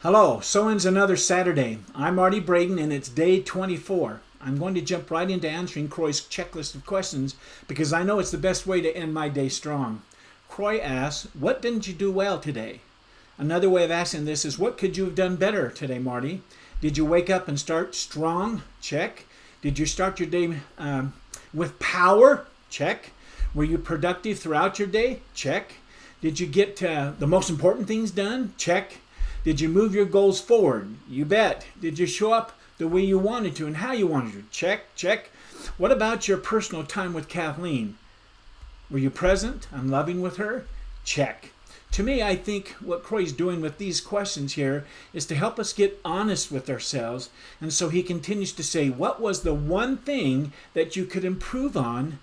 Hello, so ends another Saturday. I'm Marty Braden and it's day 24. I'm going to jump right into answering Croy's checklist of questions because I know it's the best way to end my day strong. Croy asks, what didn't you do well today? Another way of asking this is, what could you have done better today, Marty? Did you wake up and start strong? Check. Did you start your day with power? Check. Were you productive throughout your day? Check. Did you get the most important things done? Check. Did you move your goals forward? You bet. Did you show up the way you wanted to and how you wanted to? Check, check. What about your personal time with Kathleen? Were you present and loving with her? Check. To me, I think what Croy's doing with these questions here is to help us get honest with ourselves. And so he continues to say, what was the one thing that you could improve on?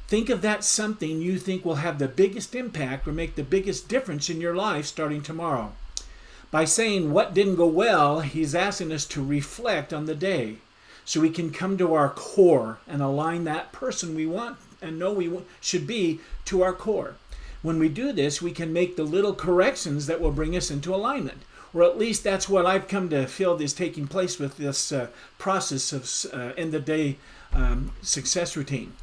Think of that something you think will have the biggest impact or make the biggest difference in your life starting tomorrow. By saying what didn't go well, he's asking us to reflect on the day so we can come to our core and align that person we want and know we should be to our core. When we do this, we can make the little corrections that will bring us into alignment. Or at least that's what I've come to feel is taking place with this process of end of day success routine.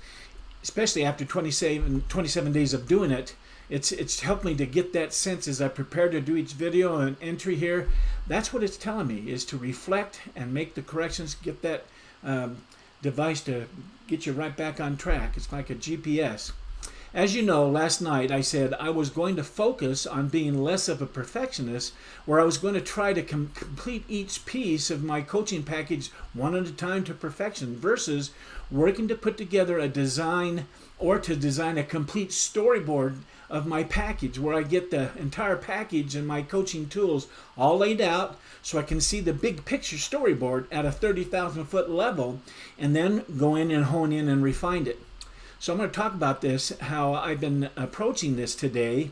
Especially after 27 days of doing it. It's helped me to get that sense as I prepare to do each video and entry here. That's what it's telling me, is to reflect and make the corrections, get that device to get you right back on track. It's like a GPS. As you know, last night I said I was going to focus on being less of a perfectionist, where I was going to try to complete each piece of my coaching package one at a time to perfection versus working to put together a design or to design a complete storyboard of my package where I get the entire package and my coaching tools all laid out so I can see the big picture storyboard at a 30,000 foot level and then go in and hone in and refine it. So I'm going to talk about this, how I've been approaching this today.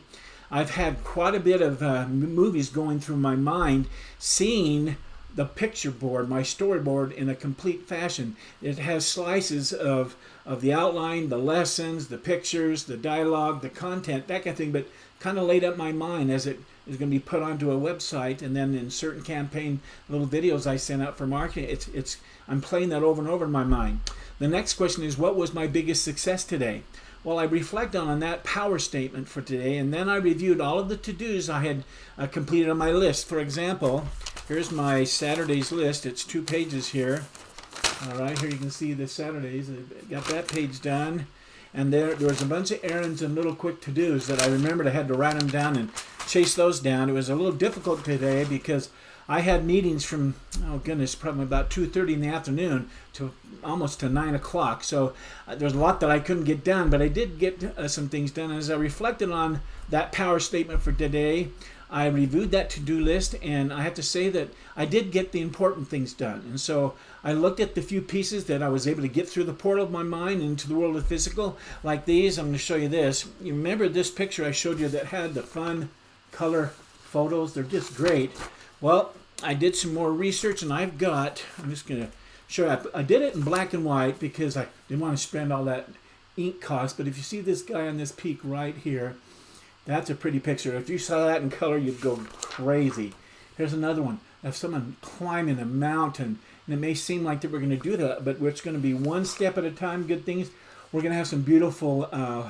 I've had quite a bit of movies going through my mind, seeing the picture board, my storyboard, in a complete fashion. It has slices of the outline, the lessons, the pictures, the dialogue, the content, that kind of thing, but kind of laid up my mind as it is going to be put onto a website, and then in certain campaign little videos I send out for marketing, I'm playing that over and over in my mind. The next question is, what was my biggest success today? Well, I reflect on that power statement for today, and then I reviewed all of the to-dos I had completed on my list. For example, here's my Saturdays list. It's 2 pages here. All right, here you can see the Saturdays. I got that page done. And there was a bunch of errands and little quick to-dos that I remembered I had to write them down and chase those down. It was a little difficult today because I had meetings from, oh goodness, probably about 2:30 in the afternoon to almost to 9 o'clock. So there's a lot that I couldn't get done, but I did get some things done. As I reflected on that power statement for today, I reviewed that to-do list, and I have to say that I did get the important things done. And so I looked at the few pieces that I was able to get through the portal of my mind into the world of physical, like these. I'm going to show you this. You remember this picture I showed you that had the fun color photos? They're just great. Well, I did some more research, and I'm just going to show you. I did it in black and white because I didn't want to spend all that ink cost. But if you see this guy on this peak right here, that's a pretty picture. If you saw that in color, you'd go crazy. Here's another one of someone climbing a mountain. And it may seem like that we're going to do that, but it's going to be one step at a time, good things. We're going to have some beautiful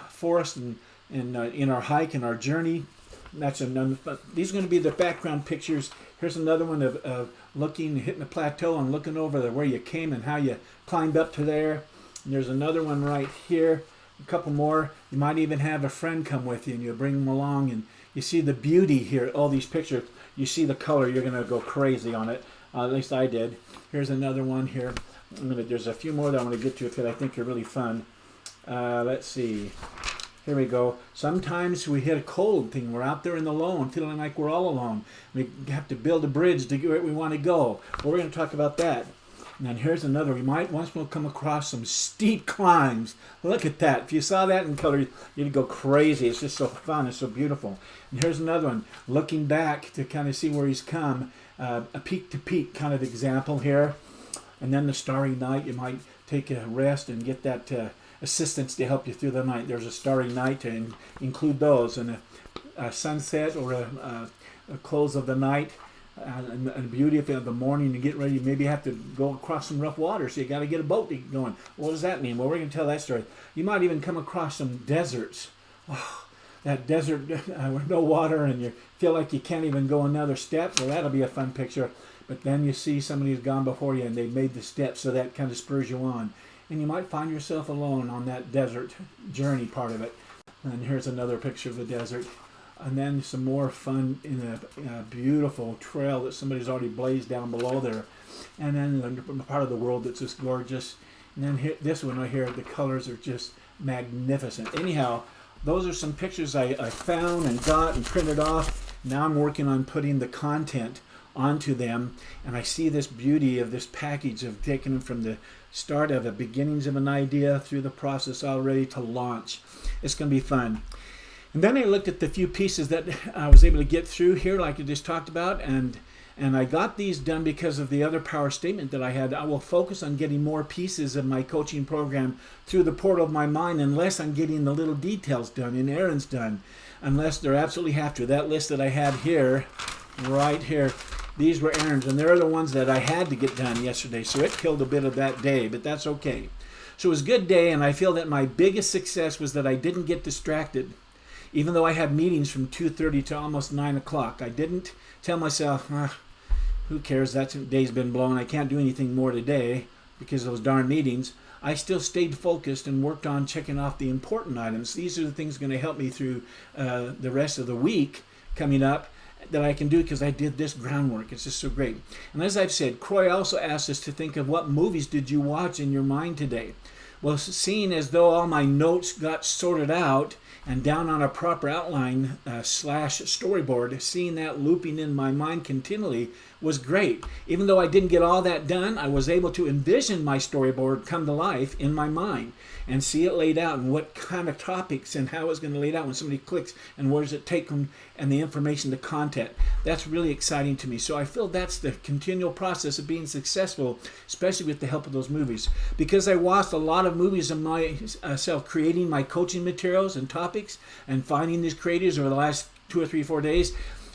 forest and in our hike and our journey. These are going to be the background pictures. Here's another one of looking, hitting the plateau and looking over where you came and how you climbed up to there. And there's another one right here. A couple more. You might even have a friend come with you and you bring them along, and you see the beauty here. All these pictures, you see the color, you're going to go crazy on it. At least I did. Here's another one here. There's a few more that I'm going to get to that I think are really fun. Let's see. Here we go. Sometimes we hit a cold thing. We're out there in the lone, feeling like we're all alone. We have to build a bridge to get where we want to go. Well, we're going to talk about that. And then here's another. We might once more come across some steep climbs. Look at that. If you saw that in color, you'd go crazy. It's just so fun. It's so beautiful. And here's another one. Looking back to kind of see where he's come. A peak-to-peak kind of example here. And then the starry night. You might take a rest and get that assistance to help you through the night. There's a starry night to include those. And a sunset or a close of the night. and the beauty of the morning to get ready. You maybe have to go across some rough water, so you got to get a boat to get going. What does that mean? Well, we're going to tell that story. You might even come across some deserts. Oh, that desert with no water, and you feel like you can't even go another step. Well, that'll be a fun picture. But then you see somebody who's gone before you, and they've made the steps, so that kind of spurs you on. And you might find yourself alone on that desert journey part of it. And here's another picture of the desert. And then some more fun in a beautiful trail that somebody's already blazed down below there. And then a part of the world that's just gorgeous. And then here, this one right here, the colors are just magnificent. Anyhow, those are some pictures I found and got and printed off. Now I'm working on putting the content onto them. And I see this beauty of this package of taking them from the start of the beginnings of an idea through the process all ready to launch. It's going to be fun. And then I looked at the few pieces that I was able to get through here, like I just talked about, and I got these done because of the other power statement that I had. I will focus on getting more pieces of my coaching program through the portal of my mind unless I'm getting the little details done and errands done, unless they're absolutely have to. That list that I had here, right here, these were errands, and they're the ones that I had to get done yesterday, so it killed a bit of that day, but that's okay. So it was a good day, and I feel that my biggest success was that I didn't get distracted. Even though I had meetings from 2:30 to almost 9 o'clock, I didn't tell myself, who cares, that day's been blown, I can't do anything more today because of those darn meetings. I still stayed focused and worked on checking off the important items. These are the things going to help me through the rest of the week coming up that I can do because I did this groundwork. It's just so great. And as I've said, Croy also asked us to think of what movies did you watch in your mind today. Well, seeing as though all my notes got sorted out and down on a proper outline / storyboard, seeing that looping in my mind continually was great. Even though I didn't get all that done, I was able to envision my storyboard come to life in my mind and see it laid out and what kind of topics and how it's going to lay it out when somebody clicks and where does it take them and the information, the content. That's really exciting to me. So I feel that's the continual process of being successful, especially with the help of those movies. Because I watched a lot of movies of myself creating my coaching materials and topics and finding these creators over the last 2 or 3, 4 days,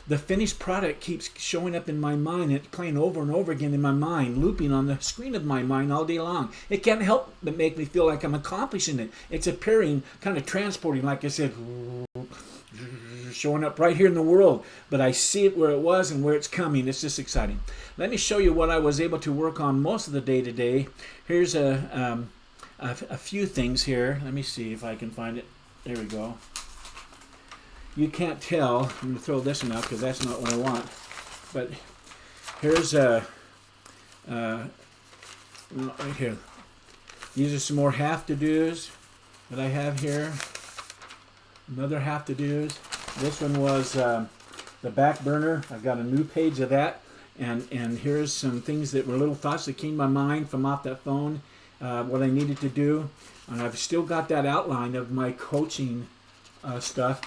the finished product keeps showing up in my mind. It's playing over and over again in my mind, looping on the screen of my mind all day long. It can't help but make me feel like I'm accomplishing it. It's appearing, kind of transporting, like I said, showing up right here in the world. But I see it where it was and where it's coming. It's just exciting. Let me show you what I was able to work on most of the day today. Here's a few things here. Let me see if I can find it. There we go. You can't tell. I'm going to throw this one out because that's not what I want. But here's right here. These are some more have-to-dos that I have here. Another have-to-dos. This one was the back burner. I've got a new page of that. And here's some things that were little thoughts that came to my mind from off that phone, what I needed to do. And I've still got that outline of my coaching stuff.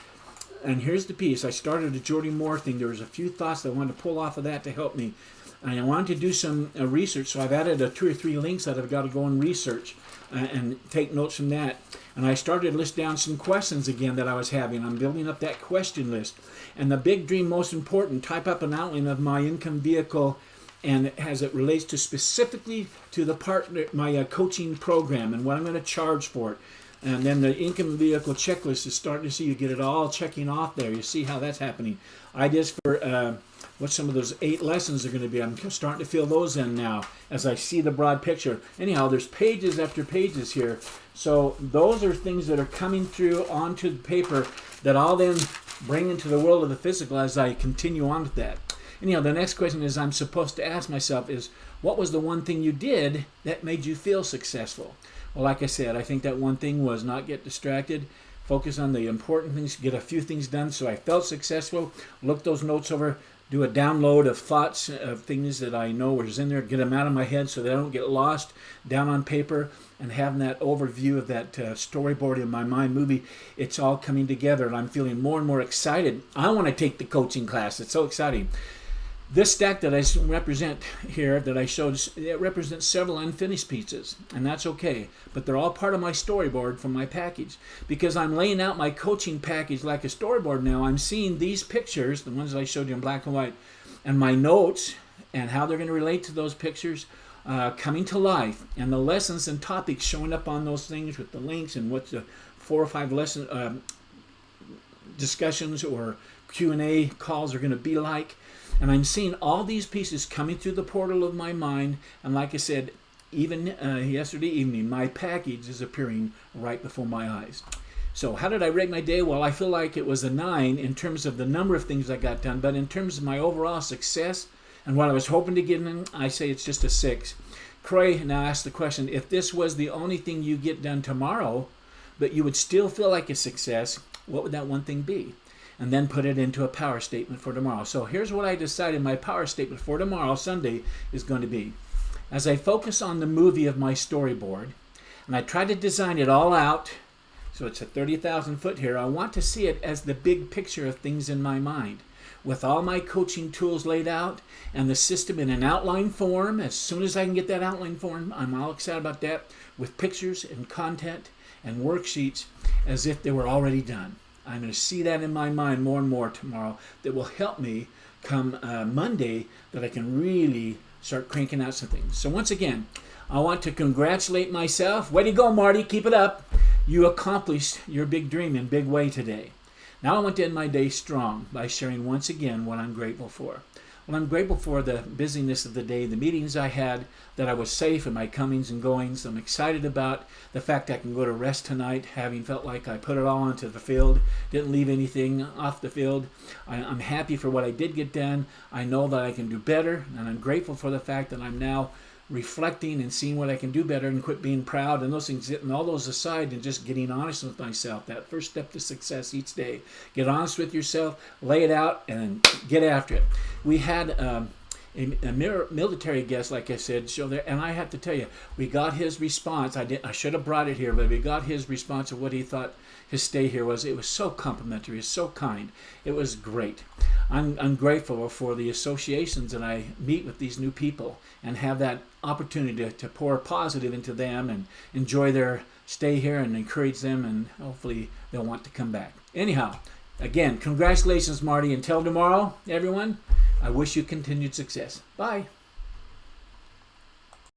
And here's the piece. I started a Jordy Moore thing. There was a few thoughts that I wanted to pull off of that to help me. And I wanted to do some research, so I've added 2 or 3 links that I've got to go and research and take notes from that. And I started to list down some questions again that I was having. I'm building up that question list. And the big dream, most important, type up an outline of my income vehicle and as it relates to specifically to the part, my coaching program and what I'm going to charge for it. And then the income vehicle checklist is starting to see you get it all checking off there. You see how that's happening. Ideas for what some of those 8 lessons are going to be. I'm starting to fill those in now as I see the broad picture. Anyhow, there's pages after pages here. So those are things that are coming through onto the paper that I'll then bring into the world of the physical as I continue on with that. Anyhow, the next question is I'm supposed to ask myself is, what was the one thing you did that made you feel successful? Well, like I said, I think that one thing was not get distracted, focus on the important things, get a few things done so I felt successful, look those notes over, do a download of thoughts of things that I know was in there, get them out of my head so they don't get lost down on paper, and having that overview of that storyboard in my mind movie. It's all coming together and I'm feeling more and more excited. I want to take the coaching class. It's so exciting. This stack that I represent here, that I showed, it represents several unfinished pieces, and that's okay. But they're all part of my storyboard from my package. Because I'm laying out my coaching package like a storyboard now, I'm seeing these pictures, the ones that I showed you in black and white, and my notes and how they're going to relate to those pictures coming to life, and the lessons and topics showing up on those things with the links and what the 4 or 5 lesson discussions or Q&A calls are going to be like. And I'm seeing all these pieces coming through the portal of my mind. And like I said, even yesterday evening, my package is appearing right before my eyes. So how did I rate my day? Well, I feel like it was a 9 in terms of the number of things I got done. But in terms of my overall success and what I was hoping to get in, I say it's just a 6. Croy now asked the question, if this was the only thing you get done tomorrow, but you would still feel like a success, what would that one thing be? And then put it into a power statement for tomorrow. So here's what I decided my power statement for tomorrow, Sunday, is going to be. As I focus on the movie of my storyboard, and I try to design it all out, so it's a 30,000 foot here, I want to see it as the big picture of things in my mind, with all my coaching tools laid out and the system in an outline form. As soon as I can get that outline form, I'm all excited about that, with pictures and content and worksheets as if they were already done. I'm going to see that in my mind more and more tomorrow. That will help me come Monday, that I can really start cranking out some things. So once again, I want to congratulate myself. Way to go, Marty. Keep it up. You accomplished your big dream in a big way today. Now I want to end my day strong by sharing once again what I'm grateful for. Well, I'm grateful for the busyness of the day, the meetings I had, that I was safe in my comings and goings. I'm excited about the fact I can go to rest tonight, having felt like I put it all onto the field, didn't leave anything off the field. I'm happy for what I did get done. I know that I can do better, and I'm grateful for the fact that I'm now reflecting and seeing what I can do better and quit being proud and those things, getting all those aside and just getting honest with myself. That first step to success each day. Get honest with yourself, lay it out, and get after it. We had a military guest, like I said, show there, and I have to tell you, we got his response. I should have brought it here, but we got his response of what he thought his stay here was. It was so complimentary, so kind. It was great. I'm grateful for the associations that I meet with these new people and have that opportunity to pour positive into them and enjoy their stay here and encourage them, and hopefully they'll want to come back. Anyhow, again, congratulations, Marty. Until tomorrow, everyone, I wish you continued success. Bye.